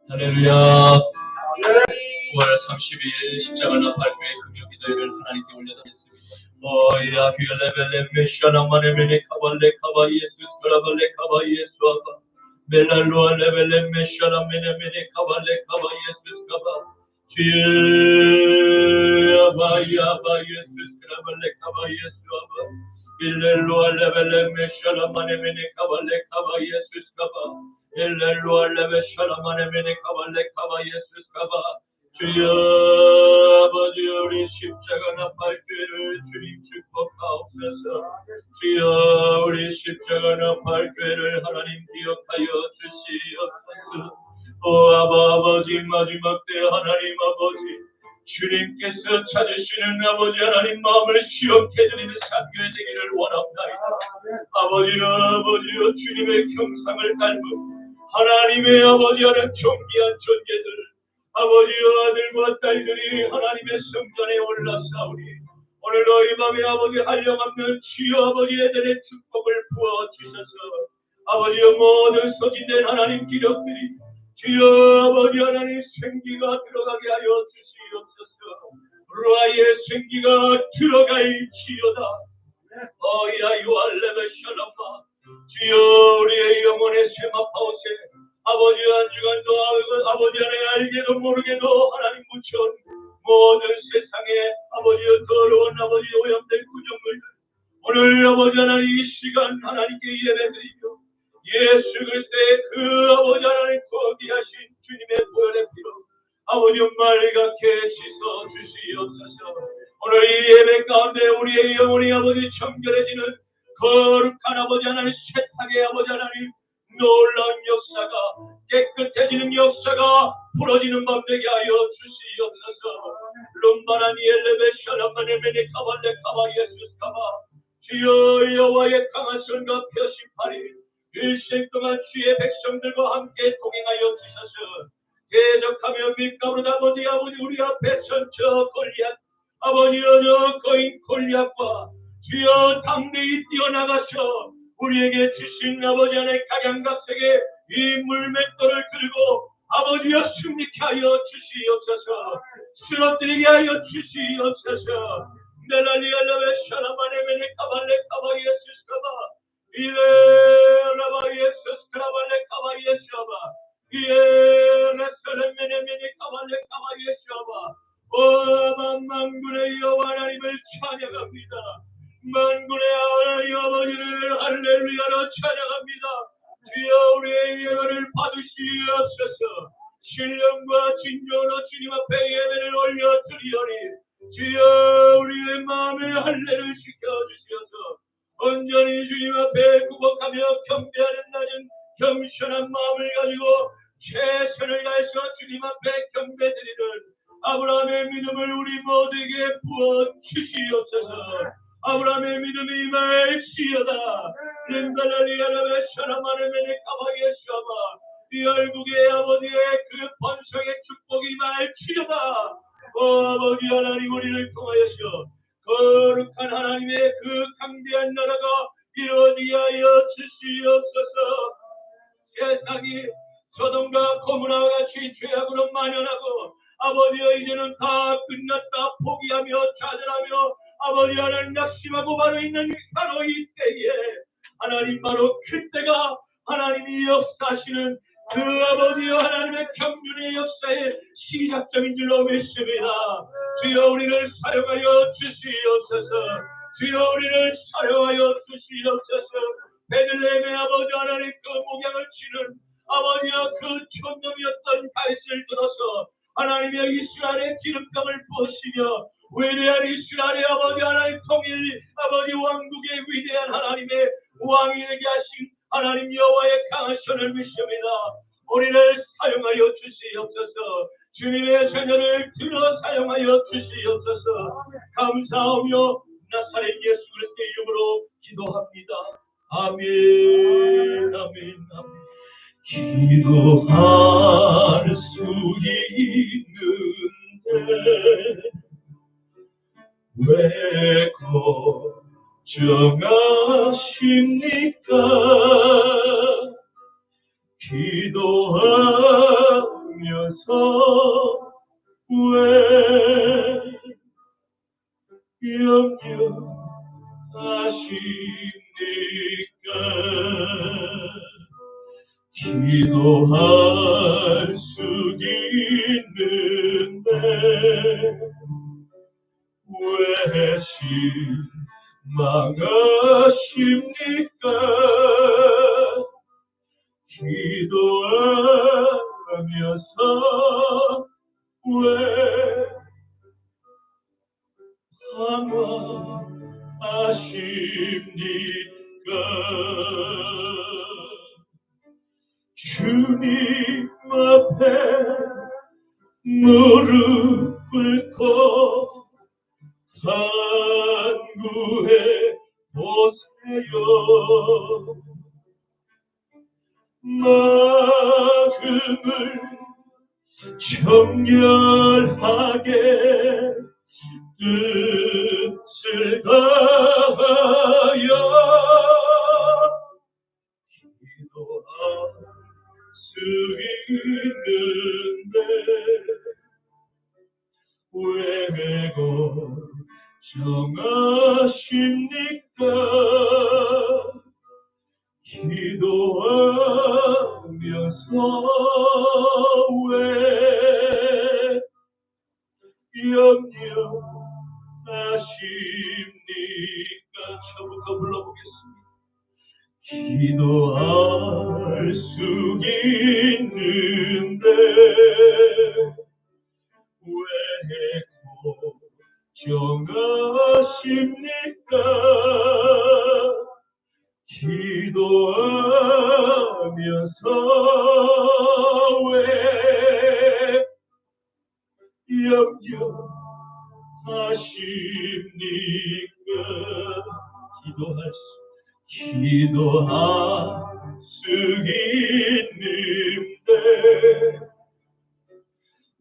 할렐루야. 9월 30일 십자가나 발표의 금요 기도회를 하나님께 올려드리겠습니다. 오야 휘레벨레 메샤나마네메네 카발레 카바 예수 스라발레 카바 예수 아바 멜랄로아 레벨레 메샤나메네메네 카발레 카바 예수 스카바 주야바야바 예수 스라발레 카바 예수 아바 일렐로아 레벨레 메샤나마네메네 카발레 카바 예수 스카바 일렐로아 레벨 샤라마네메네 카발레 카바 예수 스카바 주여 아버지 우리 십자가나 발교회를 주님 축복하옵소서. 주여 우리 십자가나 발교회를 하나님 기억하여 주시옵소서. 오 아버지 마지막 때 하나님 아버지 주님께서 찾으시는 아버지 하나님 마음을 시험케 드리는 참교회 되기를 원합나이다. 아버지여 주님의 형상을 닮은 하나님의 아버지 하나님 존귀한 존재들 아버지여 아들과 딸들이 하나님의 성전에 올라사오니 오늘도 이 밤에 아버지 한량없는 주여 아버지 에덴의 축복을 부어주셔서 아버지여 모든 소진된 하나님 기록들이 주여 아버지 하나님 생기가 들어가게 하여 주시옵소서. 루아의 생기가 들어갈지어다. 어야 요알레베 샬라파 주여 우리의 영혼의 세마파오세 아버지 한 주간도 아버지 하나님 알게도 모르게도 하나님 묻혀온 모든 세상에 아버지여 더러운 아버지 오염된 구정물들 오늘 아버지 하나님 이 시간 하나님께 예배드리며 예수 그리스도의 그 아버지 하나님 거기하신 주님의 보혈의 피로 아버지여 말갛게 씻어 주시옵소서. 오늘 이 예배 가운데 우리의 영혼이 아버지 청결해지는 거룩한 아버지 하나님 세탁의 아버지 하나님 놀라운 역사가 깨끗해지는 역사가 풀어지는 밤 되게 하여 주시옵소서. 룸바라니 엘레베 샤라마네메네 카발레 카바 예수 카바 주여 여호와의 강한 손과 펴신 팔이 일생 동안 주의 백성들과 함께 동행하여 주셔서 대적하며 밀가루로 아버지 우리 앞에 전처 골리앗 아버지여 저 거인 골리앗과 주여 담대히 뛰어나가셔 우리에게 주신 아버지 안에 각양각색의 이 물맷돌을 들고 아버지여 승리케 하여 주시옵소서. 쓰러뜨리게 하여 주시옵소서. 넬랄리알라베 샤라마네메네 카발레 카바 예수스카바 이레라바 예수스카발레 카바 예수아바 이에레설레메네메네 카발레 카바 예수아바 오 만군의 여호와 하나님을 찬양합니다. 만군의 하나님 아버지를 할렐루야로 찬양합니다. 주여 우리의 예배를 받으시옵소서. 신령과 진정으로 주님 앞에 예배를 올려드리오니 주여 우리의 마음을 할례를 시켜주시어서 온전히 주님 앞에 구복하며 경배하는 낮은 겸손한 마음을 가지고 최선을 다해서 주님 앞에 경배드리는 아브라함의 믿음을 우리 모두에게 부어주시옵소서. 아브라함의 믿음이 임할지어다. 림발라리아라베 샤라마네메네 카바예수아바 이 열국의 아버지의 그 번성의 축복이 임할지어다. 아버지 하나님 우리를 통하여서 거룩한 하나님의 그 강대한 나라가 이루어지게 하여 주시옵소서. 세상이 소돔과 고모라와 같이 죄악으로 만연하고 아버지여 이제는 다 끝났다 포기하며 좌절하며 아버지 하나님 낙심하고 바로 있는 바로 이 때에 하나님 바로 그때가 하나님이 역사하시는 그 아버지여 하나님의 경륜의 역사의 시작점인 줄로 믿습니다. 주여 우리를 사용하여 주시옵소서. 주여 우리를 사용하여 주시옵소서. 베들레헴의 아버지 하나님 그 목양을 치는 아버지여 그 촌놈이었던 다윗을 들어서 하나님의 이스라엘의 기름감을 부으시며 위대한 이스라엘의 아버지 하나님 통일 아버지 왕국의 위대한 하나님의 왕이 되게 하신 하나님 여호와의 강한 손을 믿습니다. 우리를 사용하여 주시옵소서. 주님의 자녀를 들어 사용하여 주시옵소서. 감사하며 나사렛 예수 그리스도의 이름으로 기도합니다. 아멘 아멘 아멘. 기도할 수 있는데 왜 걱정하십니까? 기도하면 기도할 수 있는데 왜 실망하십니까? 기도하면서 왜 방황하십니까? 주님 앞에 무릎 꿇고 간구해 보세요. 마음을 정결하게 뜻을 다하여 기도할 수 있는데 왜 걱정하십니까? 기도하면서 왜 염려하십니까? 처음부터 불러보겠습니다. 기도할 수 있는데 왜 걱정하십니까? 기도하면서 왜 염려하십니까? 기도할 수 있는데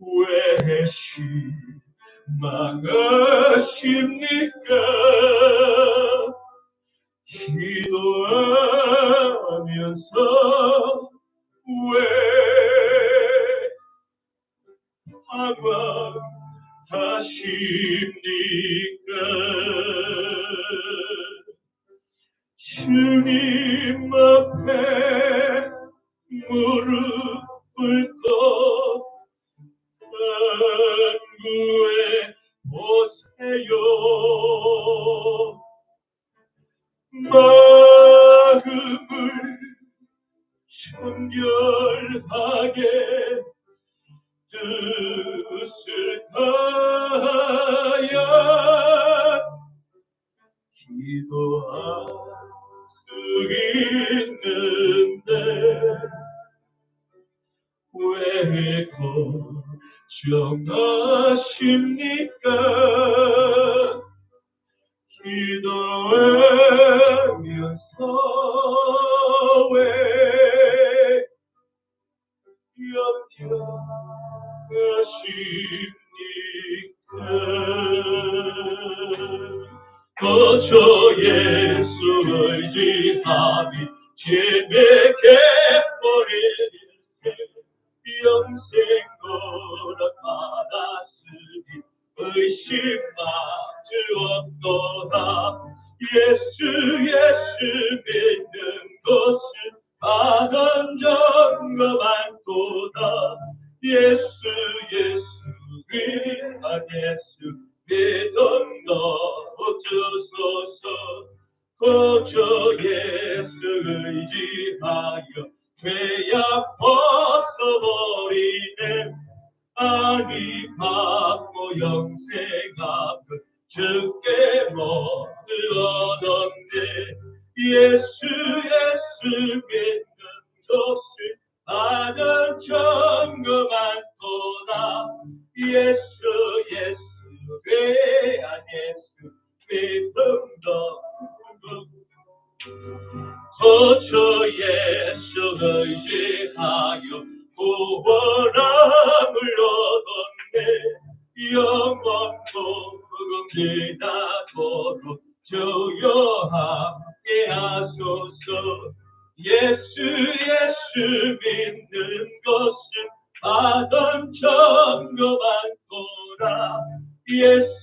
왜 실망하십니까? 기도하면서 왜 방황하십니까? 주님 앞에 무릎 꿇고 간구해 보세요. 마음을 정결하게 뜻을 다하여 기도할 수 있는데 왜 걱정하십니까? 기도하면서 왜 염려하십니까? 거저 예수 의지함이 재배게 버리니 영생 거룩하다스니 의심하지 없도다. 예수 믿는 것은 받은 점과 많도다. 예수 귀한 예수 믿음도 주소서. 거저 예수 의지하여 죄악 벗어버리네. 아니 받고 영생 앞을 주께 모두 얻었네. 예수 믿는 것을 받은 점거 많도다. 예수 귀한 예수 믿음도 거저 예수 의지하여 구원함을 얻었네. 영원토록 지나도록 주여 함께 하소서. 예수 믿는 것은 받은 점거 많도다. 예수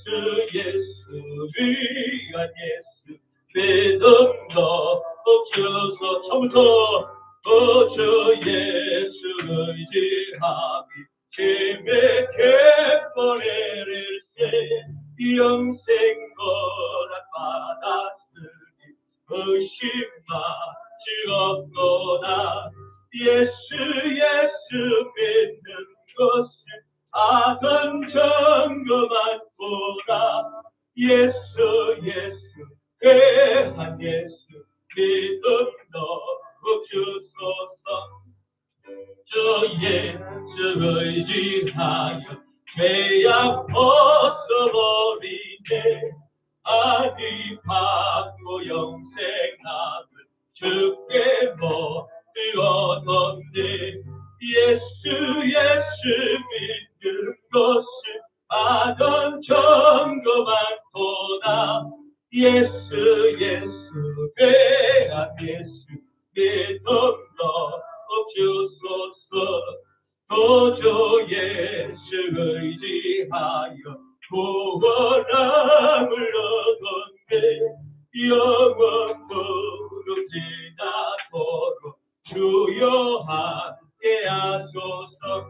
귀한 예수 믿음 처음부터 주 예수 의지하기 재밌게 보내릴세 영생 허락받았으니 의심하지 없도다 예수 믿는 것은 아던 증거만 보다 예수 괴한 예수 믿음 넣어주소서 주 예수 의지하여 죄악 벗어버리네 아니 받고 영생하는 주께 모두 얻었네 예수 믿는 것은 아던 증거만 보다 예수 괴한 예수 믿음 넣어주소서 도주 예수 의지하여 구원함을 얻었네 영원토록 지나도록 주여 함께 하소서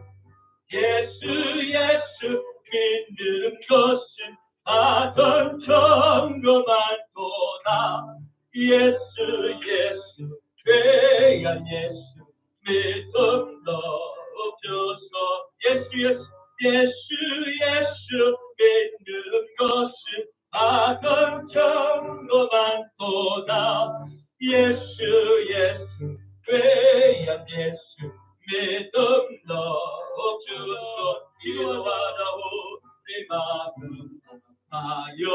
예수 믿는 것은 아던 증거만 보다 예수 괴한 예수 믿음 넣어줘서 예수 믿는 것은 아던 증거만 보다 예수 괴한 예수 믿음 넣어줘서 기도하다 우리 마음 아파요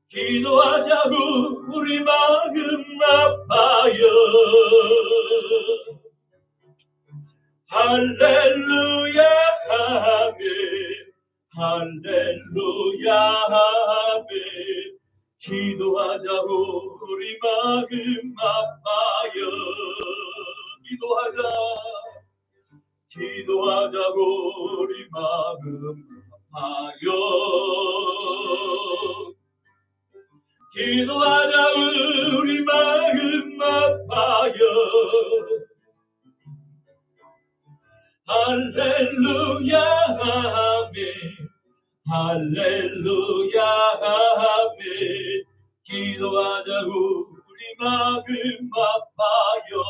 기도하자 우리 마음 아파요 할렐루야 아멘 할렐루야 아멘 기도하자 우리 마음 아파요 기도하자 우리 마음 아파요 기도하자 우리 마음 아파요 할렐루야 아멘 할렐루야 아멘 기도하자 우리 마음 아파요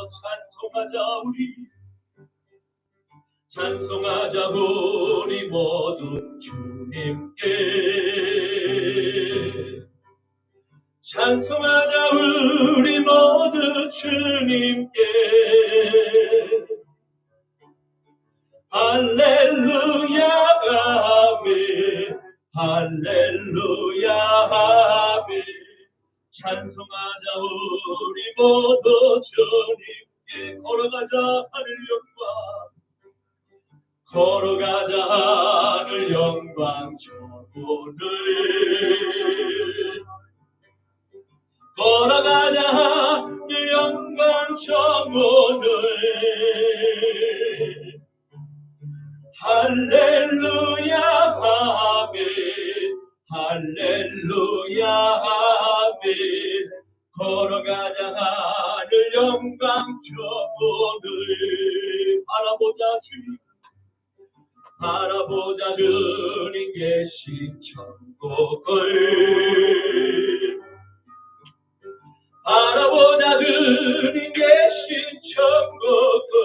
찬송하자 우리 모두 주님께 찬송하자 우리 모두 주님께 할렐루야 아멘 할렐루야 아멘 찬송하자 우리 모두 주님께 걸어가자 하늘 영광 저 오늘 걸어가자 하늘 영광 저 오늘 할렐루야 아멘 할렐루야 아멘 걸어가자 하늘 영광 저 오늘 바라보자 주님 계신 천국을 바라보자 주님 계신 천국을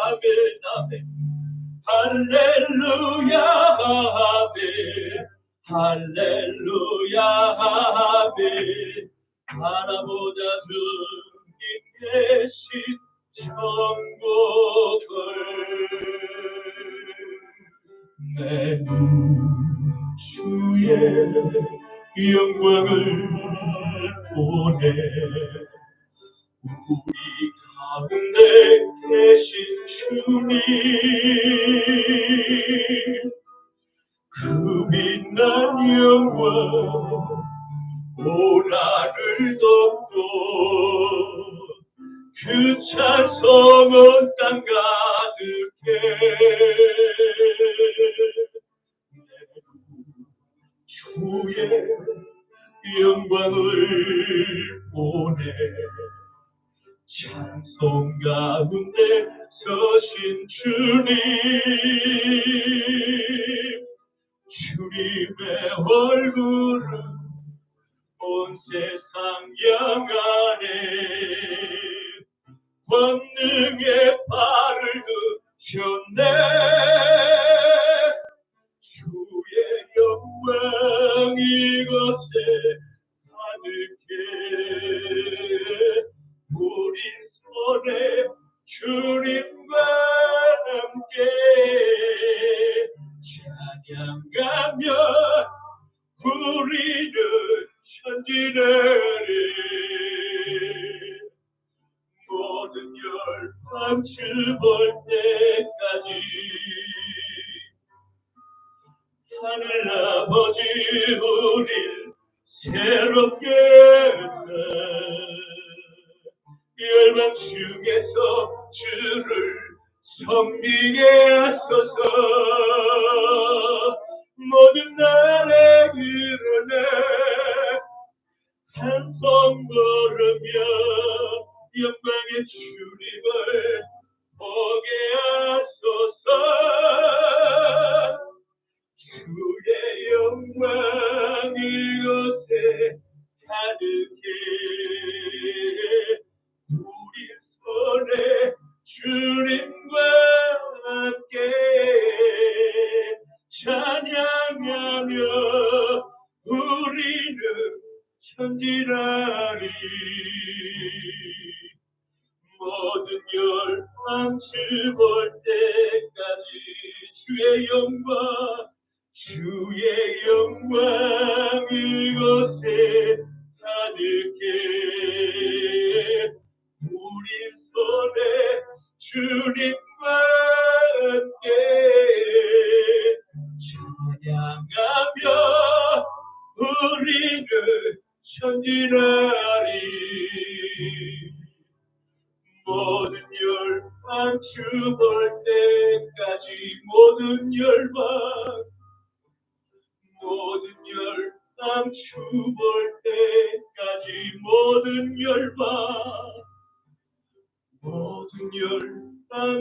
아멘 아멘 할렐루야 아멘 할렐루야 아멘 바라보자 주님 계신 천국을 내 눈 주의 영광을 보내 우리 가운데 계신 주님 그 빛난 영광 오라를 덮고 그 찬송은 땅 가득해 주의 영광을 보내 찬송 가운데 서신 주님 주님의 얼굴은 온 세상 향하네 권능의 발을 드셨네 주의 영광 이곳에 가득해 우리 손에 주님과 함께 찬양하며 우리는 천지를 모든 열방 주볼 때까지 하늘아버지 우릴 새롭게 열방 중에서 주를 섬기게 하소서 모든 날의 일어나 찬송 부르며 영광의 주님을 보게 하소서 주의 영광 이곳에 가득해 우리 손에 주님과 함께 찬양하며 우리는 천지라리 모든 열방 주볼 때까지 주의 영광 이곳에 가득해 우리 손에 주님과 함께 찬양하며 우리는 천지라리 모든 열방 주볼 때까지 모든 열방 주볼 때까지 모든 열방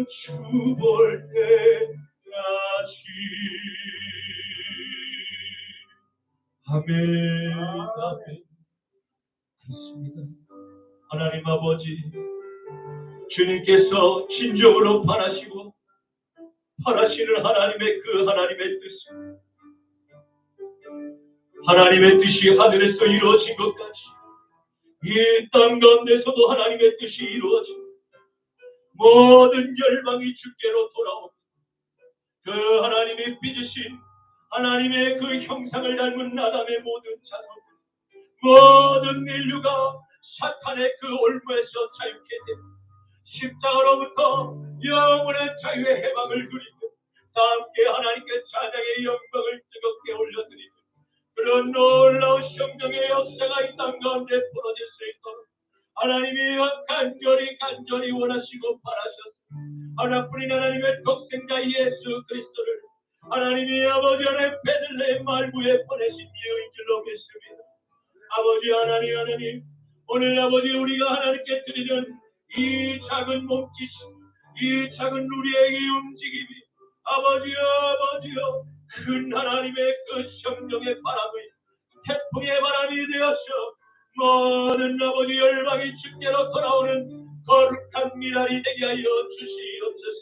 주볼 때까지 아멘 아멘 그렇습니다. 하나님 아버지 주님께서 진정으로 바라시는 하나님의 뜻 하나님의 뜻이 하늘에서 이루어진 것까지 이 땅 가운데서도 하나님의 뜻이 이루어진 모든 열방이 주께로 돌아오고 그 하나님이 빚으신 하나님의 그 형상을 닮은 아담의 모든 자손 모든 인류가 사탄의 그 올무에서 자유케 되고 십자가로부터 영원의 자유의 해방을 누리고 다 함께 하나님께 찬양의 영광을 뜨겁게 올려드리고 그런 놀라운 성령의 역사가 이 땅 가운데 벌어질 수 있도록 하나님이 간절히 원하시고 바라셨습니다. 하나뿐인 하나님의 독생자 예수 그리스도를 하나님이 아버지 안에 베들레헴 말구에 보내신 이유인 줄로 믿습니다. 아버지 하나님 오늘 아버지 우리가 하나님께 드리는 이 작은 몸짓 이 작은 우리의 이 움직임이 아버지여 큰 하나님의 그 성령의 바람이 태풍의 바람이 되어서 모든 아버지 열방이 주께로 돌아오는 거룩한 미랄이 되게 하여 주시옵소서.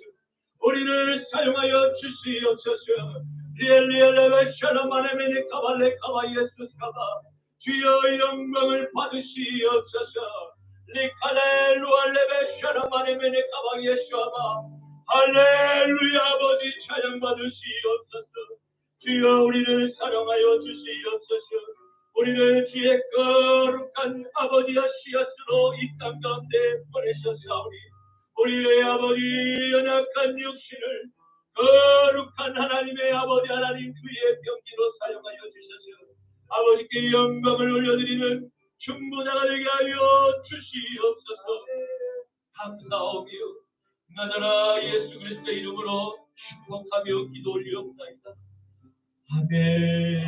우리를 사용하여 주시옵소서. 리엘리엘레베 샤라마네메네 카발레 카바예수스카바 주여 영광을 받으시옵소서. 리칼렐루알레베 샤라마네메네 카바예수아바 할렐루야 아버지 찬양 받으시옵소서. 주여 우리를 사랑하여 주시옵소서. 우리를 주의 거룩한 아버지와 씨앗으로 이 땅 가운데 보내셨사오니 우리의 아버지 연약한 육신을 거룩한 하나님의 아버지 하나님 주의 병기로 사용하여 주셔서 아버지께 영광을 올려드리는 중보자가 되게 하여 주시옵소서. 감사하며 나자라 예수 그리스도의 이름으로 축복하며 기도 올리옵나이다. 아멘.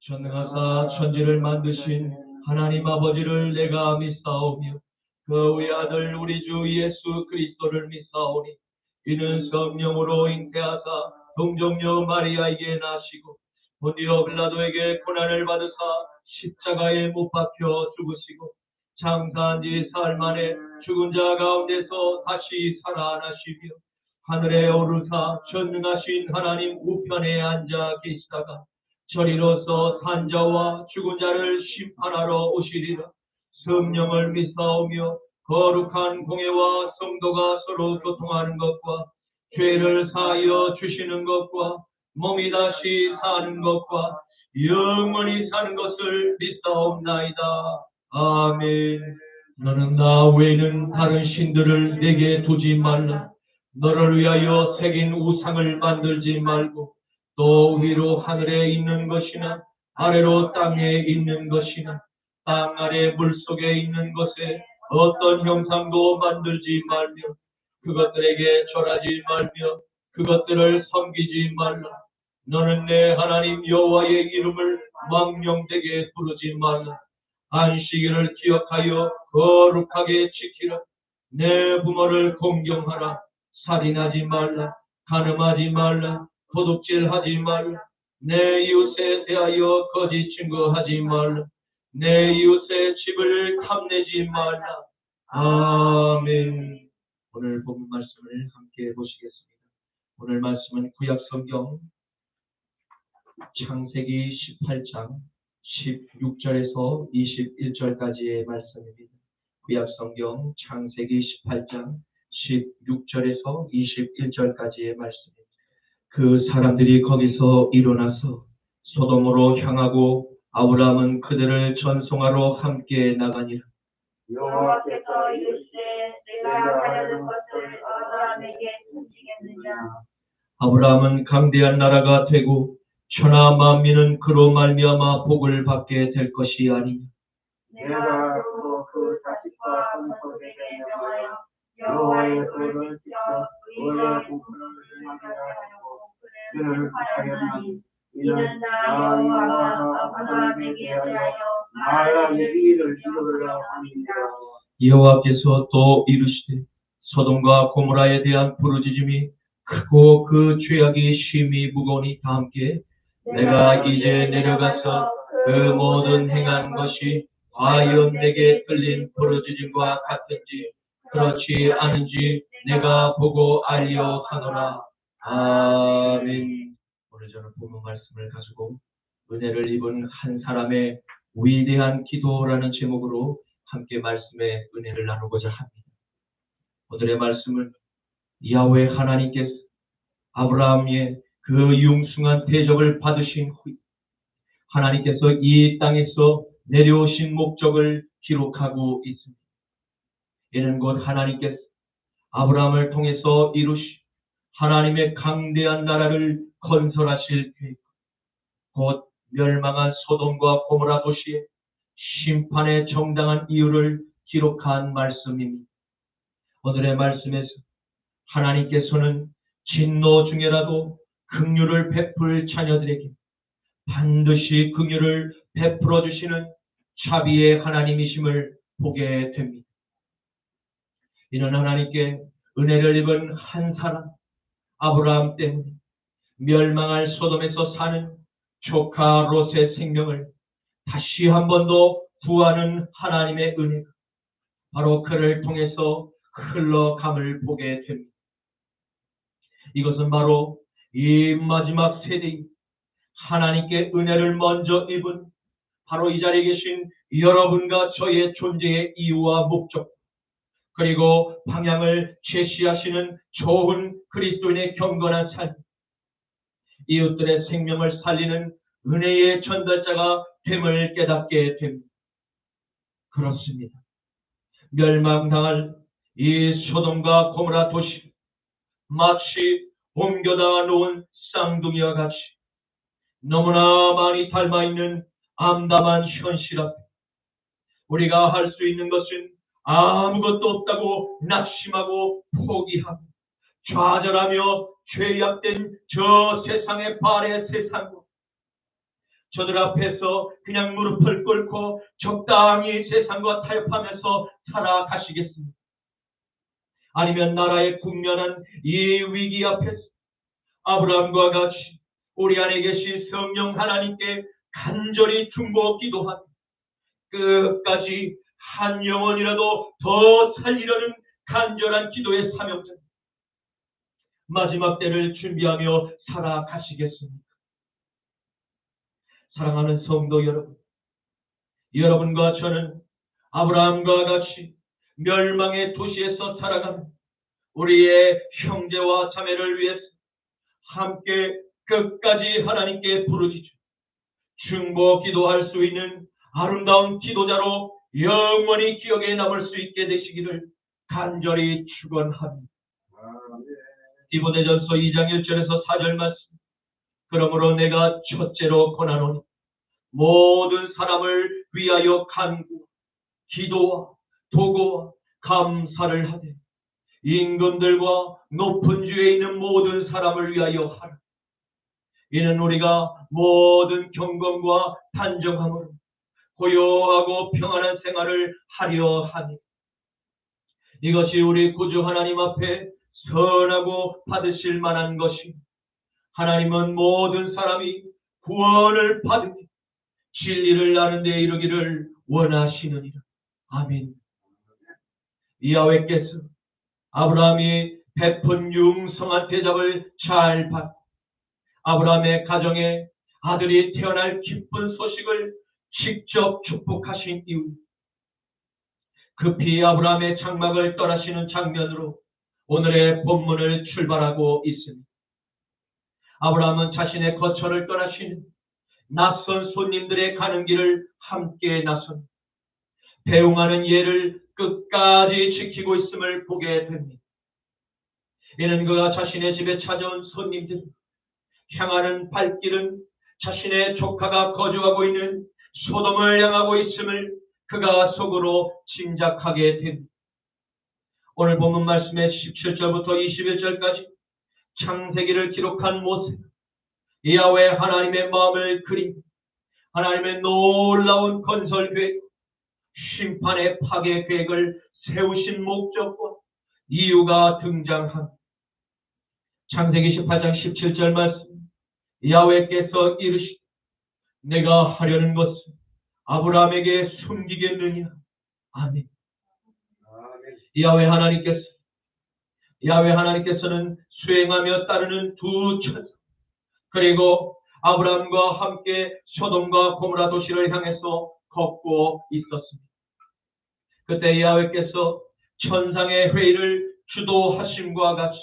전능하사 천지를 만드신 하나님 아버지를 내가 믿사오며 그 외아들 우리 주 예수 그리스도를 믿사오니 이는 성령으로 잉태하사 동정녀 마리아에게 나시고 본디오 빌라도에게 고난을 받으사 십자가에 못 박혀 죽으시고 장사한 지 사흘 만에 죽은 자 가운데서 다시 살아나시며 하늘에 오르사 전능하신 하나님 우편에 앉아 계시다가 저리로서 산자와 죽은 자를 심판하러 오시리라. 성령을 믿사오며 거룩한 공예와 성도가 서로 교통하는 것과 죄를 사하여 주시는 것과 몸이 다시 사는 것과 영원히 사는 것을 믿사옵나이다. 아멘. 너는 나 외에는 다른 신들을 내게 두지 말라. 너를 위하여 새긴 우상을 만들지 말고 또 위로 하늘에 있는 것이나 아래로 땅에 있는 것이나 땅 아래 물속에 있는 것에 어떤 형상도 만들지 말며 그것들에게 절하지 말며 그것들을 섬기지 말라. 너는 내 하나님 여호와의 이름을 망령되게 부르지 말라. 안식일을 기억하여 거룩하게 지키라. 내 부모를 공경하라. 살인하지 말라. 간음하지 말라. 도둑질하지 말라. 내 이웃에 대하여 거짓 증거하지 말라. 내 이웃의 집을 탐내지 말라. 아멘. 오늘 본 말씀을 함께 보시겠습니다. 오늘 말씀은 구약 성경 창세기 18장 16절에서 21절까지의 말씀입니다. 구약 성경 창세기 18장 16절에서 21절까지의 말씀입니다. 그 사람들이 거기서 일어나서 소돔으로 향하고 아브라함은 그들을 전송하러 함께 나가니라. 여호와께서 이르시되 내가 하려는 것을 아브라함에게 주시겠느냐. 아브라함은 강대한 나라가 되고 천하 만민은 그로 말미암아 복을 받게 될 것이 아니냐. 내가 앞으로 그 자식과 본속에게 명하여 여호와의 도를 지켜 의의 부분을 하고 그를 하였나니 이는 나 여호와가 아브라함에게 대하여 나의 일을 이루려 함이니라. 여호와께서 또 이르시되 소돔과 고모라에 대한 부르짖음이 크고 그 죄악이 심히 무거우니 다 함께 내가 이제 내려가서 그 모든 행한 것이 과연 내게 들린 부르짖음과 같은지 그렇지 않은지 내가 보고 알려 하노라. 아멘. 오늘 저는 본문 말씀을 가지고 은혜를 입은 한 사람의 위대한 기도라는 제목으로 함께 말씀의 은혜를 나누고자 합니다. 오늘의 말씀은 야훼 하나님께서 아브라함의 그 융숭한 대접을 받으신 후 하나님께서 이 땅에서 내려오신 목적을 기록하고 있습니다. 이는 곧 하나님께서 아브라함을 통해서 이루시 하나님의 강대한 나라를 건설하실 계획, 곧 멸망한 소돔과 고모라 도시의 심판의 정당한 이유를 기록한 말씀입니다. 오늘의 말씀에서 하나님께서는 진노 중에라도 긍휼을 베풀 자녀들에게 반드시 긍휼을 베풀어 주시는 자비의 하나님이심을 보게 됩니다. 이는 하나님께 은혜를 입은 한 사람 아브라함 때문에 멸망할 소돔에서 사는 조카 롯의 생명을 다시 한 번 더 구하는 하나님의 은혜가 바로 그를 통해서 흘러감을 보게 됩니다. 이것은 바로 이 마지막 세대인 하나님께 은혜를 먼저 입은 바로 이 자리에 계신 여러분과 저의 존재의 이유와 목적 그리고 방향을 제시하시는 좋은 그리스도인의 경건한 삶, 이웃들의 생명을 살리는 은혜의 전달자가 됨을 깨닫게 됩니다. 그렇습니다. 멸망당할 이 소돔과 고모라 도시 마치 옮겨다 놓은 쌍둥이와 같이 너무나 많이 닮아있는 암담한 현실 앞에 우리가 할 수 있는 것은 아무것도 없다고 낙심하고 포기하고 좌절하며 죄악된 저 세상의 발의 세상과 저들 앞에서 그냥 무릎을 꿇고 적당히 세상과 타협하면서 살아가시겠습니까? 아니면 나라의 국면한 이 위기 앞에서 아브라함과 같이 우리 안에 계신 성령 하나님께 간절히 중보 기도하며 끝까지 한 영혼이라도 더 살리려는 간절한 기도의 사명자 마지막 때를 준비하며 살아가시겠습니까? 사랑하는 성도 여러분, 여러분과 저는 아브라함과 같이 멸망의 도시에서 살아가는 우리의 형제와 자매를 위해서 함께 끝까지 하나님께 부르짖어 중보 기도할 수 있는 아름다운 기도자로 영원히 기억에 남을 수 있게 되시기를 간절히 축원합니다. 디모데전서 2장 1절에서 4절 말씀. 그러므로 내가 첫째로 권하노니 모든 사람을 위하여 간구, 기도와 도구와 감사를 하되 임금들과 높은 주에 있는 모든 사람을 위하여 하라. 이는 우리가 모든 경건과 단정함으로 고요하고 평안한 생활을 하려 하니 이것이 우리 구주 하나님 앞에 선하고 받으실 만한 것이 하나님은 모든 사람이 구원을 받으며 진리를 아는 데 이르기를 원하시느니라. 아멘. 야훼께서 아브라함이 베푼 융성한 대접을 잘 받고 아브라함의 가정에 아들이 태어날 기쁜 소식을 직접 축복하신 이후 급히 아브라함의 장막을 떠나시는 장면으로 오늘의 본문을 출발하고 있습니다. 아브라함은 자신의 거처를 떠나신 낯선 손님들의 가는 길을 함께 나선 배웅하는 예를 끝까지 지키고 있음을 보게 됩니다. 이는 그가 자신의 집에 찾아온 손님들 향하는 발길은 자신의 조카가 거주하고 있는 소돔을 향하고 있음을 그가 속으로 짐작하게 됩니다. 오늘 본문 말씀의 17절부터 21절까지 창세기를 기록한 모세, 야훼 하나님의 마음을 그린 하나님의 놀라운 건설 계획, 심판의 파괴 계획을 세우신 목적과 이유가 등장합니다. 창세기 18장 17절 말씀, 야훼께서 이르시되 내가 하려는 것을 아브라함에게 숨기겠느냐. 아멘. 야훼 하나님께서는 수행하며 따르는 두 천사 그리고 아브라함과 함께 소돔과 고모라 도시를 향해서 걷고 있었습니다. 그때 야훼께서 천상의 회의를 주도하심과 같이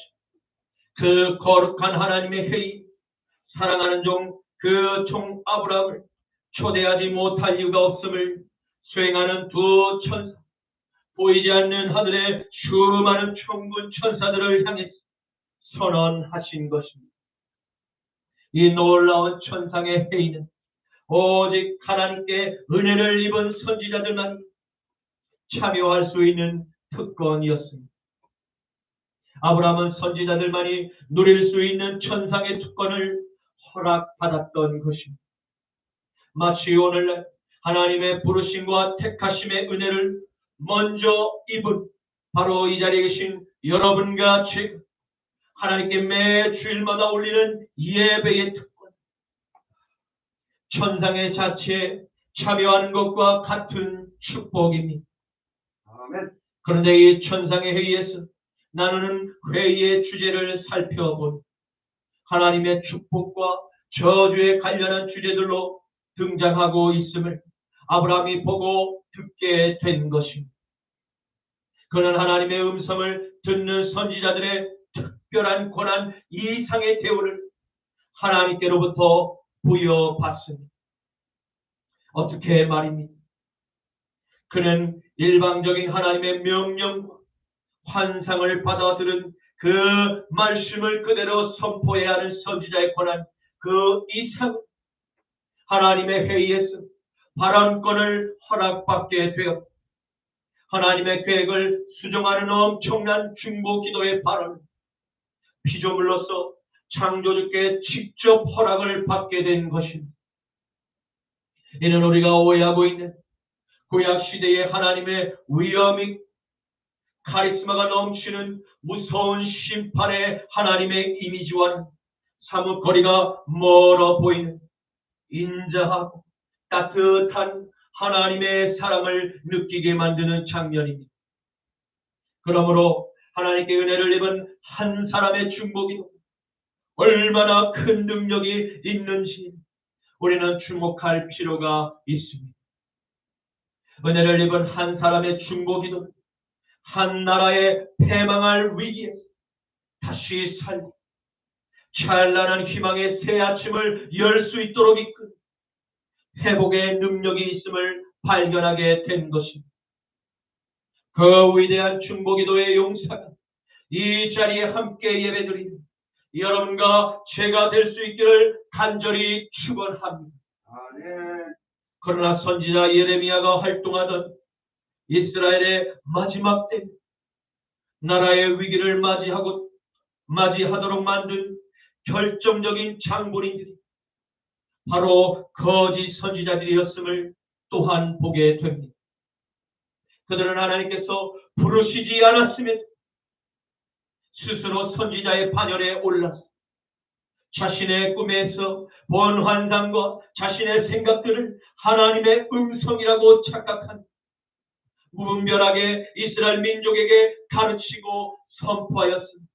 그 거룩한 하나님의 회의, 사랑하는 종 그 종 아브라함을 초대하지 못할 이유가 없음을 수행하는 두 천사, 보이지 않는 하늘의 수많은 천군 천사들을 향해 선언하신 것입니다. 이 놀라운 천상의 회의는 오직 하나님께 은혜를 입은 선지자들만 참여할 수 있는 특권이었습니다. 아브라함은 선지자들만이 누릴 수 있는 천상의 특권을 허락받았던 것입니다. 마치 오늘날 하나님의 부르심과 택하심의 은혜를 먼저 입은 바로 이 자리에 계신 여러분과 제가 하나님께 매 주일마다 올리는 예배의 특권, 천상의 자체에 참여하는 것과 같은 축복입니다. 아멘. 그런데 이 천상의 회의에서 나누는 회의의 주제를 살펴본 하나님의 축복과 저주에 관련한 주제들로 등장하고 있음을 아브라함이 보고 듣게 된 것입니다. 그는 하나님의 음성을 듣는 선지자들의 특별한 고난 이상의 대우를 하나님께로부터 부여받습니다. 어떻게 말입니까? 그는 일방적인 하나님의 명령과 환상을 받아들은 그 말씀을 그대로 선포해야 하는 선지자의 고난 그 이상 하나님의 회의에서 발언권을 허락받게 되어 하나님의 계획을 수정하는 엄청난 중보 기도의 발언, 피조물로서 창조주께 직접 허락을 받게 된 것입니다. 이는 우리가 오해하고 있는 구약시대의 하나님의 위엄이 카리스마가 넘치는 무서운 심판의 하나님의 이미지와는 사뭇 거리가 멀어 보이는 인자하고 따뜻한 하나님의 사랑을 느끼게 만드는 장면입니다. 그러므로 하나님께 은혜를 입은 한 사람의 중보기도 얼마나 큰 능력이 있는지 우리는 주목할 필요가 있습니다. 은혜를 입은 한 사람의 중보기도 한 나라의 패망할 위기에 다시 살고 찬란한 희망의 새 아침을 열 수 있도록 이끈 회복의 능력이 있음을 발견하게 된 것입니다. 그 위대한 중보기도의 용사가 이 자리에 함께 예배드리는 여러분과 제가 될 수 있기를 간절히 축원합니다. 아멘. 그러나 선지자 예레미야가 활동하던 이스라엘의 마지막 때 나라의 위기를 맞이하도록 만든 결정적인 장본인들이 바로 거짓 선지자들이었음을 또한 보게 됩니다. 그들은 하나님께서 부르시지 않았으면 스스로 선지자의 반열에 올라서 자신의 꿈에서 본 환상과 자신의 생각들을 하나님의 음성이라고 착각한 무분별하게 이스라엘 민족에게 가르치고 선포하였습니다.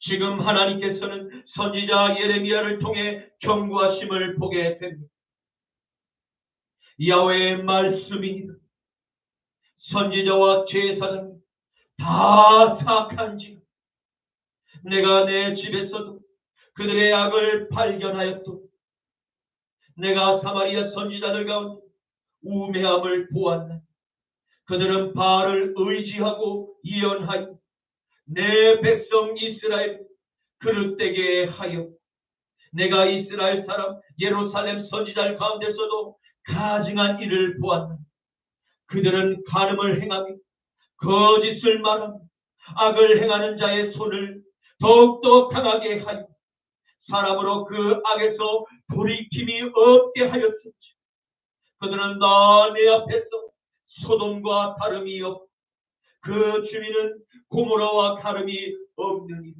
지금 하나님께서는 선지자 예레미야를 통해 경고하심을 보게 됩니다. 야훼의 말씀이니라. 선지자와 제사장 다 사악한지 내가 내 집에서도 그들의 악을 발견하였도 내가 사마리아 선지자들 가운데 우매함을 보았나. 그들은 바알을 의지하고 예언하여 내 백성 이스라엘 그릇되게 하여 내가 이스라엘 사람 예루살렘 선지자들 가운데서도 가증한 일을 보았나. 그들은 간음을 행하며 거짓을 말하며 악을 행하는 자의 손을 더욱더 강하게 하여 사람으로 그 악에서 돌이킴이 없게 하였었지. 그들은 다 내 앞에서 소돔과 다름이 없고 그 주민은 고모라와 다름이 없느니라.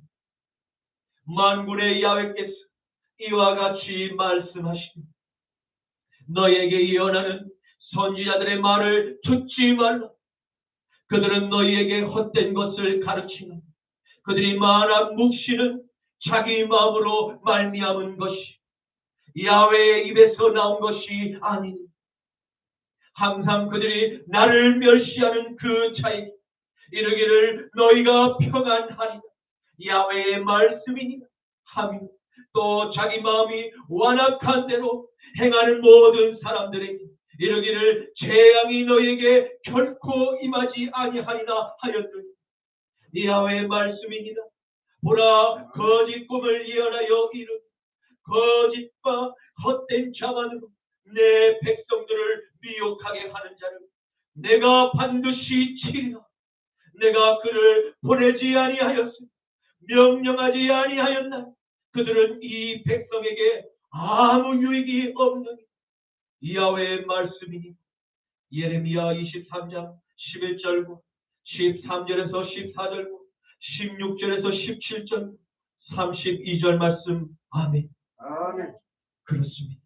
만군의 야훼께서 이와 같이 말씀하시니 너희에게 예언하는 선지자들의 말을 듣지 말라. 그들은 너희에게 헛된 것을 가르치는 그들이 말한 묵시는 자기 마음으로 말미암은 것이 야훼의 입에서 나온 것이 아니니 항상 그들이 나를 멸시하는 그 자에게 이르기를 너희가 평안하리라. 야훼의 말씀이니라 하며 또 자기 마음이 완악한 대로 행하는 모든 사람들에게 이르기를 재앙이 너희에게 결코 임하지 아니하리라 하였더니 야훼의 말씀이니라. 보라, 거짓 꿈을 예언하여 이르 거짓과 헛된 자만으로 내 백성들을 미혹하게 하는 자를 내가 반드시 치리라. 내가 그를 보내지 아니하였으며 명령하지 아니하였나. 그들은 이 백성에게 아무 유익이 없느니 야훼의 말씀이니. 예레미야 23장 11절과 13절에서 14절과 16절에서 17절 32절 말씀. 아멘. 아멘. 그렇습니다.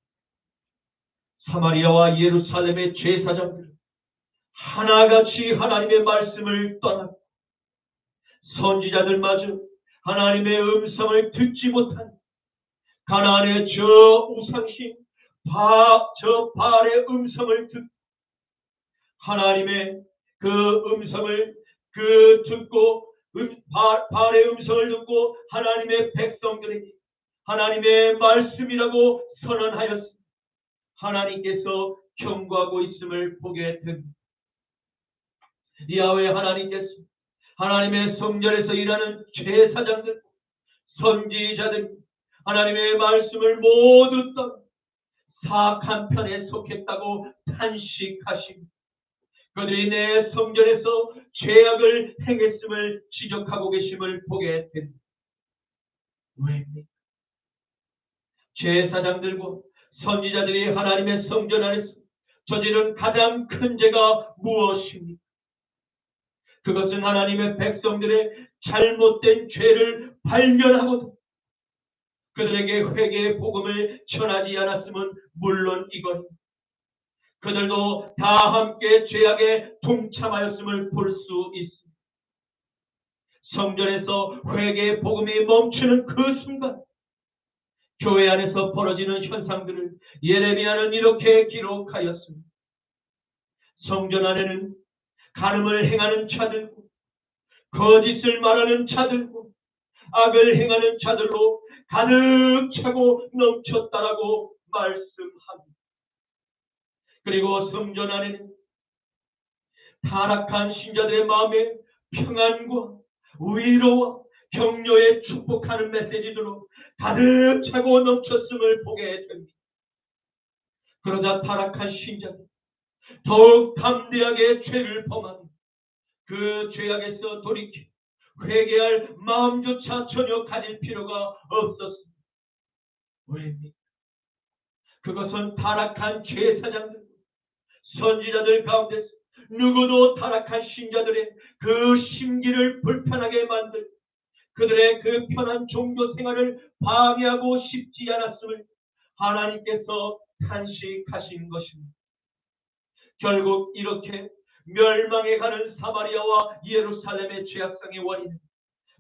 사마리아와 예루살렘의 제사장들은 하나같이 하나님의 말씀을 떠났고 선지자들마저 하나님의 음성을 듣지 못한 가나안의 저 우상신 저 바알의 음성을 듣고 하나님의 그 음성을 듣고 바알의 음성을 듣고 하나님의 백성들에게 하나님의 말씀이라고 선언하였습니다. 하나님께서 경고하고 있음을 보게 됩니다. 야훼 하나님께서 하나님의 성전에서 일하는 제사장들, 선지자들, 하나님의 말씀을 모두 떠나 사악한 편에 속했다고 탄식하십니다. 그들이 내 성전에서 죄악을 행했음을 지적하고 계심을 보게 됩니다. 왜입니까? 제사장들과 선지자들이 하나님의 성전 안에서 저지른 가장 큰 죄가 무엇입니까? 그것은 하나님의 백성들의 잘못된 죄를 발견하고 그들에게 회개의 복음을 전하지 않았으면 물론이거니 그들도 다 함께 죄악에 동참하였음을 볼 수 있습니다. 성전에서 회개의 복음이 멈추는 그 순간 교회 안에서 벌어지는 현상들을 예레미야는 이렇게 기록하였습니다. 성전 안에는 간음을 행하는 자들고 거짓을 말하는 자들고 악을 행하는 자들로 가득 차고 넘쳤다라고 말씀합니다. 그리고 성전 안에는 타락한 신자들의 마음에 평안과 위로와 격려에 축복하는 메시지들로 가득 차고 넘쳤음을 보게 됩니다. 그러자 타락한 신자들 더욱 담대하게 죄를 범하는 그 죄악에서 돌이켜 회개할 마음조차 전혀 가질 필요가 없었습니다. 왜입니까? 그것은 타락한 제사장들, 선지자들 가운데서 누구도 타락한 신자들의 그 심기를 불편하게 만들 그들의 그 편한 종교 생활을 방해하고 싶지 않았음을 하나님께서 탄식하신 것입니다. 결국 이렇게 멸망에 가는 사마리아와 예루살렘의 죄악성의 원인은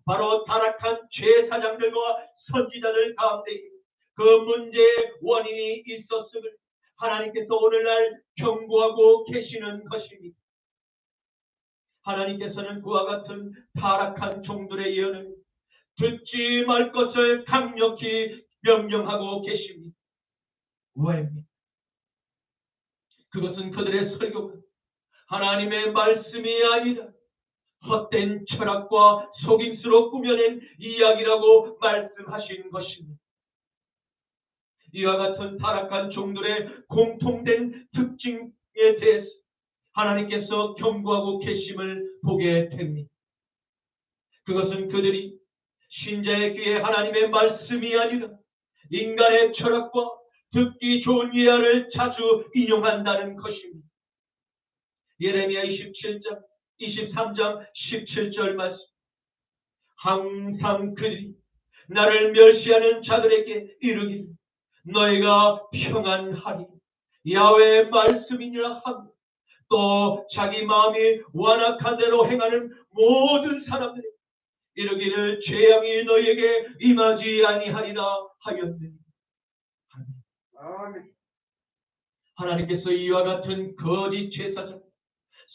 바로 타락한 제사장들과 선지자들 가운데 그 문제의 원인이 있었음을 하나님께서 오늘날 경고하고 계시는 것입니다. 하나님께서는 그와 같은 타락한 종들의 예언을 듣지 말 것을 강력히 명령하고 계십니다. 왜입니까? 그것은 그들의 설교가 하나님의 말씀이 아니라 헛된 철학과 속임수로 꾸며낸 이야기라고 말씀하신 것입니다. 이와 같은 타락한 종들의 공통된 특징에 대해서 하나님께서 경고하고 계심을 보게 됩니다. 그것은 그들이 신자의 귀에 하나님의 말씀이 아니라 인간의 철학과 듣기 좋은 예화를 자주 인용한다는 것입니다. 예레미야 27장, 23장 17절 말씀. 항상 그들이 나를 멸시하는 자들에게 이르기를 너희가 평안하리 야훼의 말씀이니라 하며 또 자기 마음이 완악한 대로 행하는 모든 사람들이 이르기를 재앙이 너희에게 임하지 아니하리라 하였느니. 하나님께서 이와 같은 거짓 제사장,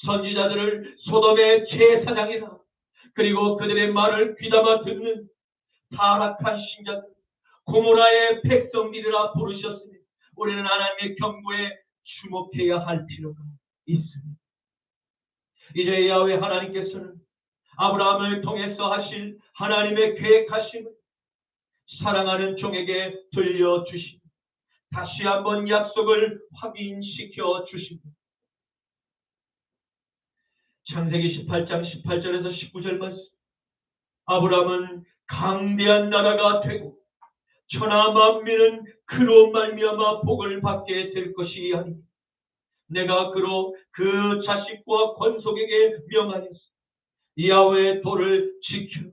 선지자들을 소돔의 제사장이라 그리고 그들의 말을 귀담아 듣는 타락한 신자들, 고모라의 백성들이라 부르셨으니 우리는 하나님의 경고에 주목해야 할 필요가 있습니다. 이제 야훼 하나님께서는 아브라함을 통해서 하실 하나님의 계획하심을 사랑하는 종에게 들려주시고 다시 한번 약속을 확인시켜 주십니다. 창세기 18장 18절에서 19절 말씀. 아브라함은 강대한 나라가 되고 천하 만민은 그로 말미암아 복을 받게 될 것이 아니니 내가 그로 그 자식과 권속에게 명하였으니 야훼의 도를 지켜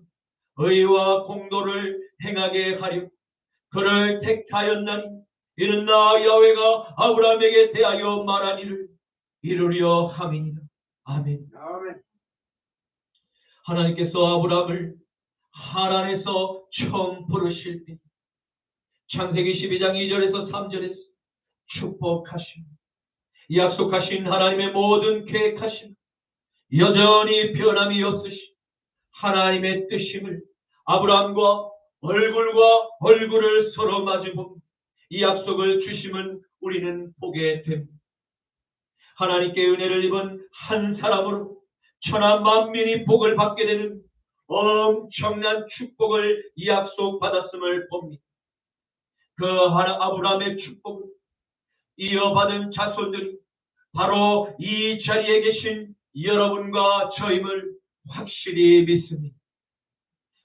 의와 공도를 행하게 하려 그를 택하였나니 이는 나 야훼가 아브라함에게 대하여 말한 일을 이루려 함이니라. 아멘. 하나님께서 아브라함을 하란에서 처음 부르실 때 창세기 12장 2절에서 3절에서 축복하시며 약속하신 하나님의 모든 계획하심 여전히 변함이 없으신 하나님의 뜻임을 아브라함과 얼굴과 얼굴을 서로 마주보고 이 약속을 주심은 우리는 보게 됩니다. 하나님께 은혜를 입은 한 사람으로 천하 만민이 복을 받게 되는 엄청난 축복을 약속받았음을 봅니다. 그 아브라함의 축복을 이어받은 자손들이 바로 이 자리에 계신 여러분과 저임을 확실히 믿습니다.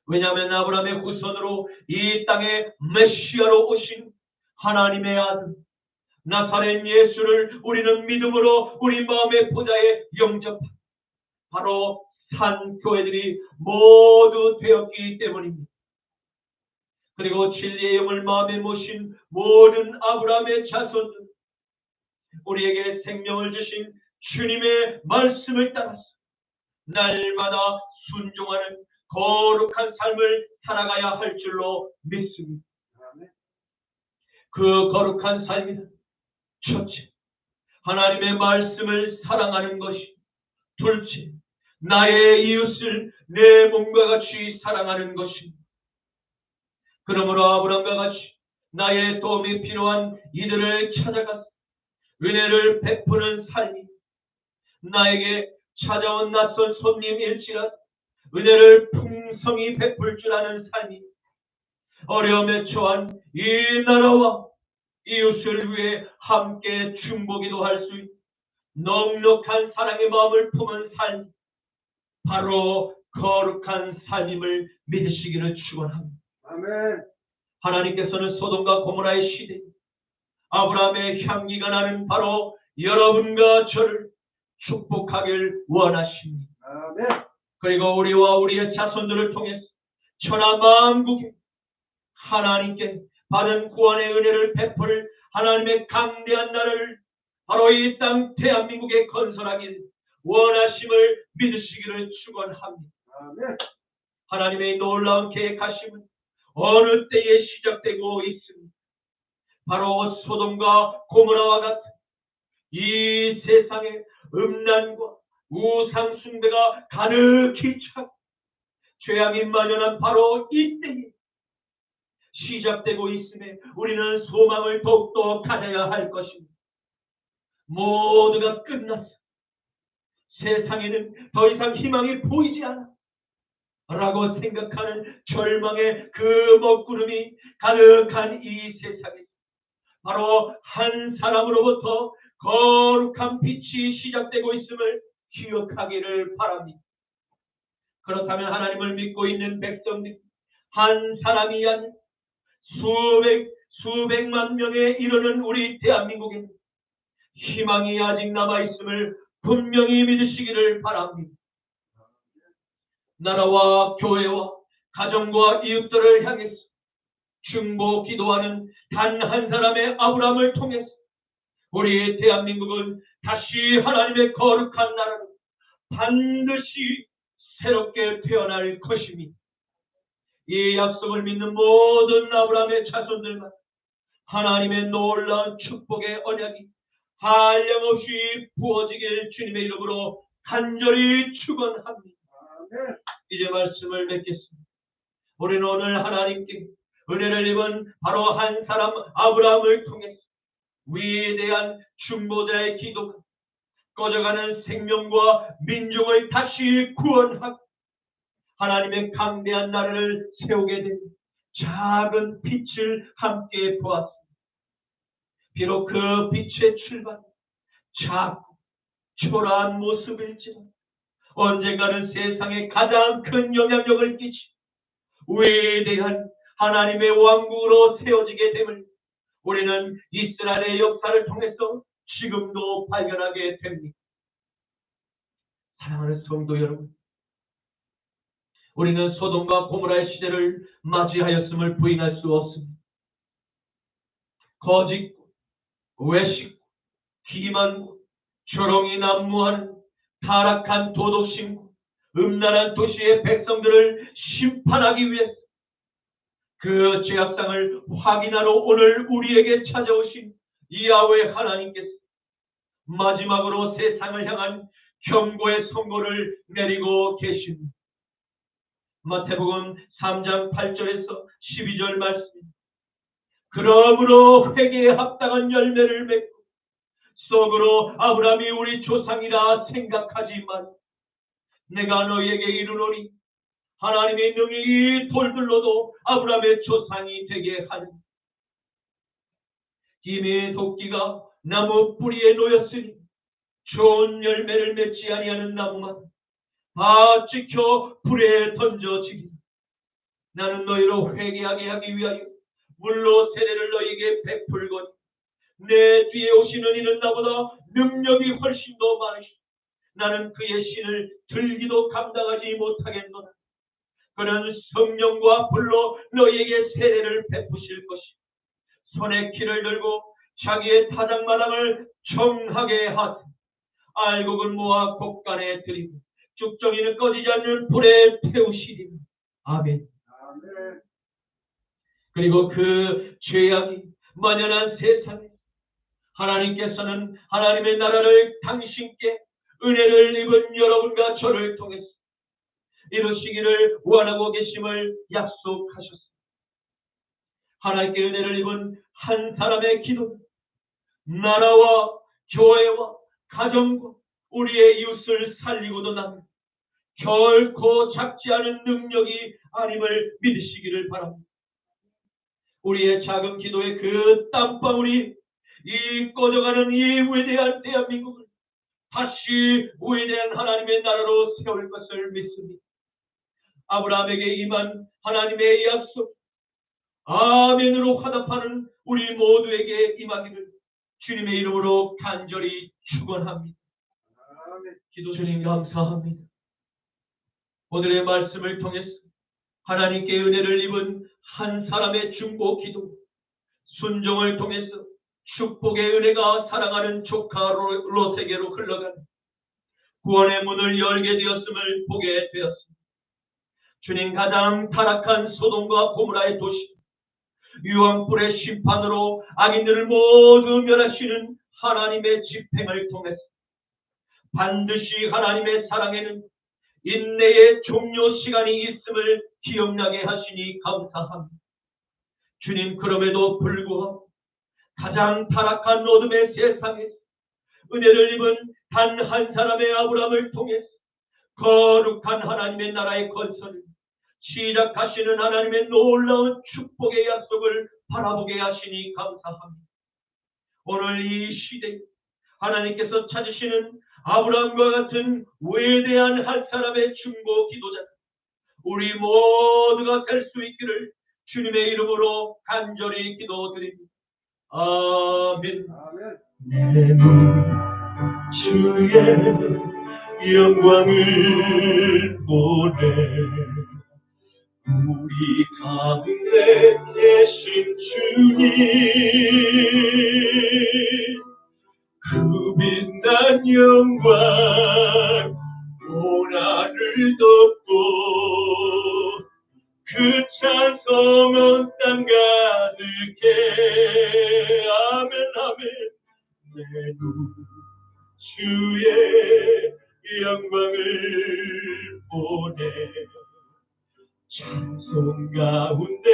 왜냐하면 아브라함의 후손으로 이 땅에 메시아로 오신 하나님의 아들 나사렛 예수를 우리는 믿음으로 우리 마음의 보좌에 영접한 바로 산 교회들이 모두 되었기 때문입니다. 그리고 진리의 영을 마음에 모신 모든 아브라함의 자손들, 우리에게 생명을 주신 주님의 말씀을 따라서 날마다 순종하는 거룩한 삶을 살아가야 할 줄로 믿습니다. 그 거룩한 삶이는 첫째, 하나님의 말씀을 사랑하는 것이, 둘째, 나의 이웃을 내 몸과 같이 사랑하는 것입니다. 그러므로 아브라함과 같이 나의 도움이 필요한 이들을 찾아가서 은혜를 베푸는 삶이, 나에게 찾아온 낯선 손님일지라도 은혜를 풍성히 베풀 줄 아는 삶이, 어려움에 처한 이 나라와 이웃을 위해 함께 중보기도 할 수 있는 넉넉한 사랑의 마음을 품은 삶, 바로 거룩한 삶임을 믿으시기를 축원합니다. 아멘. 하나님께서는 소돔과 고모라의 시대, 아브라함의 향기가 나는 바로 여러분과 저를 축복하길 원하십니다. 아멘. 그리고 우리와 우리의 자손들을 통해서 천하 만국에 하나님께 받은 구원의 은혜를 베풀 하나님의 강대한 나라를 바로 이 땅 대한민국에 건설하길 원하심을 믿으시기를 축원합니다. 아멘. 하나님의 놀라운 계획하심은 어느 때에 시작되고 있습니다. 바로 소돔과 고모라와 같은 이 세상의 음란과 우상 숭배가 가득히 차고 죄악이 만연한 바로 이때에 시작되고 있음에 우리는 소망을 더욱더 가져야 할 것입니다. 모두가 끝났어. 세상에는 더 이상 희망이 보이지 않아 라고 생각하는 절망의 그 먹구름이 가득한 이 세상에 바로 한 사람으로부터 거룩한 빛이 시작되고 있음을 기억하기를 바랍니다. 그렇다면 하나님을 믿고 있는 백성들, 한 사람이 아닌 수백만 명에 이르는 우리 대한민국에 희망이 아직 남아있음을 분명히 믿으시기를 바랍니다. 나라와 교회와 가정과 이웃들을 향해서 중보 기도하는 단 한 사람의 아브라함을 통해서 우리 대한민국은 다시 하나님의 거룩한 나라로 반드시 새롭게 태어날 것입니다. 이 약속을 믿는 모든 아브라함의 자손들만 하나님의 놀라운 축복의 언약이 한량없이 부어지길 주님의 이름으로 간절히 축원합니다. 이제 말씀을 맺겠습니다. 우리는 오늘 하나님께 은혜를 입은 바로 한 사람 아브라함을 통해서 위대한 중보자의 기도가 꺼져가는 생명과 민족을 다시 구원하고 하나님의 강대한 나라를 세우게 된 작은 빛을 함께 보았습니다. 비록 그 빛의 출발 작고 초라한 모습일지라도 언젠가는 세상에 가장 큰 영향력을 끼치 위대한 하나님의 왕국으로 세워지게 됨을 우리는 이스라엘의 역사를 통해서 지금도 발견하게 됩니다. 사랑하는 성도 여러분, 우리는 소돔과 고모라의 시대를 맞이하였음을 부인할 수 없습니다. 거짓고 외식고 기만고 조롱이 난무하는 타락한 도덕심고 음란한 도시의 백성들을 심판하기 위해서 그 죄악상을 확인하러 오늘 우리에게 찾아오신 야훼 하나님께서 마지막으로 세상을 향한 경고의 선고를 내리고 계십니다. 마태복음 3장 8절에서 12절 말씀입니다. 그러므로 회개에 합당한 열매를 맺고 속으로 아브라함이 우리 조상이라 생각하지만 내가 너희에게 이르노니 하나님의 능히 이 돌들로도 아브라함의 조상이 되게 하니 이미 도끼가 나무 뿌리에 놓였으니 좋은 열매를 맺지 아니하는 나무만 다 찍혀 불에 던져지리. 나는 너희로 회개하게 하기 위하여 물로 세례를 너희에게 베풀거니 내 뒤에 오시는 이는 나보다 능력이 훨씬 더 많으시오. 나는 그의 신을 들기도 감당하지 못하겠노라. 그는 성령과 불로 너희에게 세례를 베푸실 것이요 손에 키를 들고 자기의 타작마당을 정하게 하되 알곡을 모아 곡간에 들이고 쭉정이는 꺼지지 않는 불에 태우시리니. 아멘. 아멘. 그리고 그 죄악이 만연한 세상에 하나님께서는 하나님의 나라를 당신께 은혜를 입은 여러분과 저를 통해서 이루시기를 원하고 계심을 약속하셨습니다. 하나님께 은혜를 입은 한 사람의 기도는 나라와 교회와 가정과 우리의 이웃을 살리고도 남는 결코 작지 않은 능력이 아님을 믿으시기를 바랍니다. 우리의 작은 기도의 그 땀방울이 이 꺼져가는 이 위대한 대한민국을 다시 위대한 하나님의 나라로 세울 것을 믿습니다. 아브라함에게 임한 하나님의 약속 아멘으로 화답하는 우리 모두에게 임하기를 주님의 이름으로 간절히 축원합니다. 기도 주님 감사합니다. 오늘의 말씀을 통해서 하나님께 은혜를 입은 한 사람의 중보 기도, 순종을 통해서 축복의 은혜가 사랑하는 조카 롯에게로 흘러가는 구원의 문을 열게 되었음을 보게 되었습니다. 주님, 가장 타락한 소돔과 고모라의 도시, 유황불의 심판으로 악인들을 모두 멸하시는 하나님의 집행을 통해서 반드시 하나님의 사랑에는 인내의 종료 시간이 있음을 기억나게 하시니 감사합니다. 주님, 그럼에도 불구하고 가장 타락한 어둠의 세상에 은혜를 입은 단 한 사람의 아브라함을 통해서 거룩한 하나님의 나라의 건설을 시작하시는 하나님의 놀라운 축복의 약속을 바라보게 하시니 감사합니다. 오늘 이 시대에 하나님께서 찾으시는 아브라함과 같은 위대한 한 사람의 중보 기도자 우리 모두가 될 수 있기를 주님의 이름으로 간절히 기도드립니다. 아멘. 내 눈 주의 영광을 보내 우리 가운데 계신 주님 그 빛난 영광 고난을 덮고 그 찬송은 땅 가득해. 아멘 아멘. 내 눈 주의 영광을 보내 찬송 가운데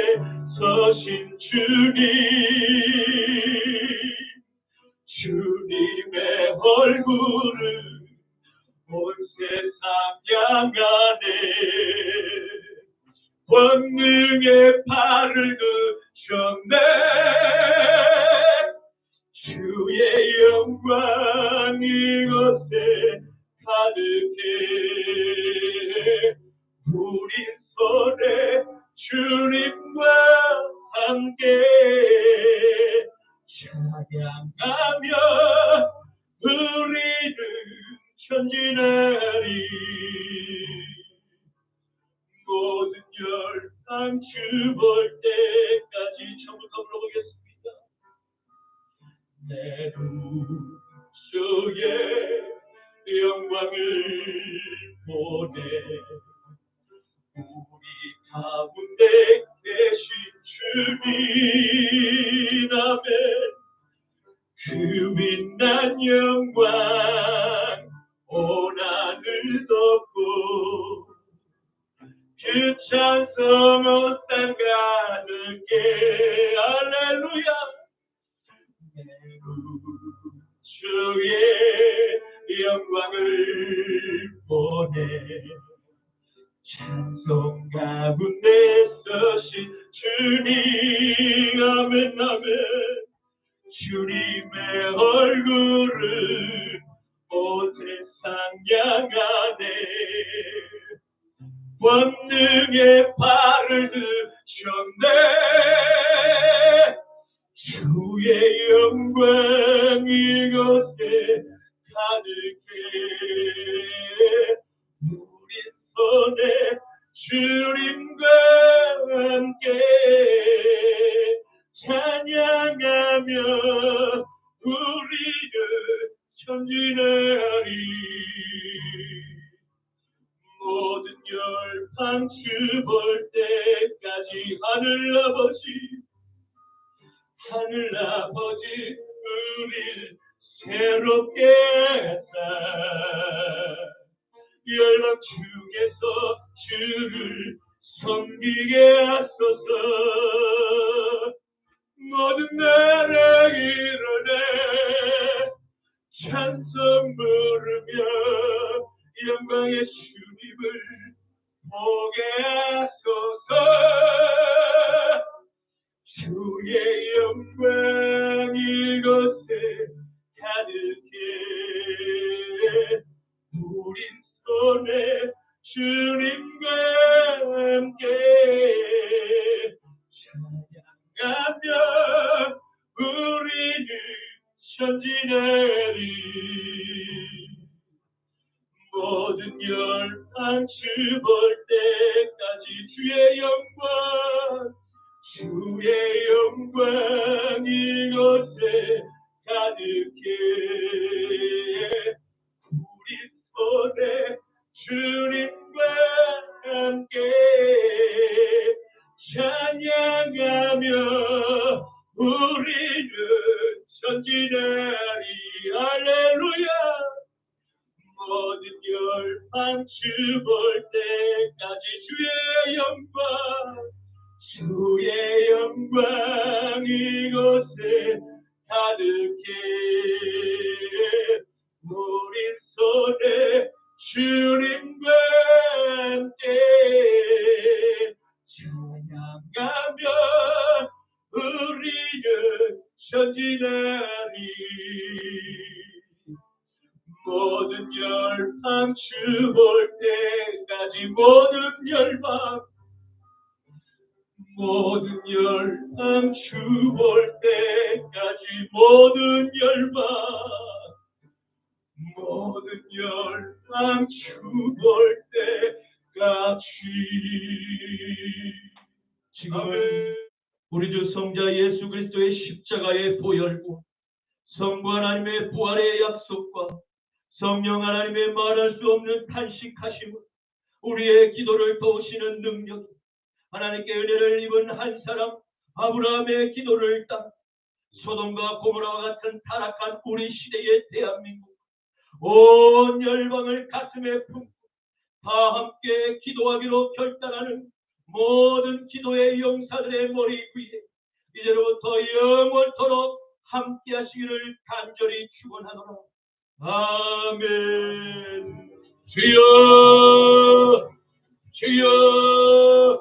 서신 주님 주님의 얼굴을 온 세상 향하네 권능의 팔을 드셨네 주의 영광 이곳에 가득해 우린 손에 주님과 함께 찬양하며 우리는 전진하리 모든 열방 주 볼 때까지 처음부터 불러보겠습니다. 내 눈 주의 영광을 보내 우리 가운데 계신 주님 아멘 그 빛난 영광 온 하늘 덮고 그 찬송 온 땅 가득해 할렐루야 주의 영광을 보내 찬송 가운데 서신 주님 아멘 아멘 주님의 얼굴을 온 세상 향하네 권능의 팔을 드셨네 주의 영광 우리 손에 주님과 함께 찬양하며 우리는 전진하리. 모든 열방 주볼 때까지 하늘아버지 우릴 새롭게 하사 열방 중에서 주를 섬기게 하소서. 모든 나라 일어나 찬송 부르며 영광의 주님을 보게 하소서. 주의 영광 이곳에 가득해 우린 손에 주님과 함께 찬양하며 우리는 전진하리. 모든 열방 주볼 때까지 주의 영광 이곳에 가득해 우리 손에 주님과 함께 찬양하며 우리는 전진하리. 할렐루야. 모든 열방 주볼 때까지 주의 영광 이곳에 가득해 우리 손에 주님과 함께 찬양하며 우리는 전진하리. 모든 열방 주볼 때까지 모든 열방 주볼 때까지 모든 열방 주볼 때까지. 지금은 우리 주 성자 예수 그리스도의 십자가의 보혈과 성부 하나님의 부활의 약속과 성령 하나님의 말할 수 없는 탄식하심을 우리의 기도를 도우시는 능력, 하나님께 은혜를 입은 한 사람 아브라함의 기도를 따라 소돔과 고모라와 같은 타락한 우리 시대의 대한민국 온 열방을 가슴에 품고 다 함께 기도하기로 결단하는 모든 기도의 용사들의 머리 위에 이제로부터 영원토록 함께 하시기를 간절히 축원하노라. 아멘. 주여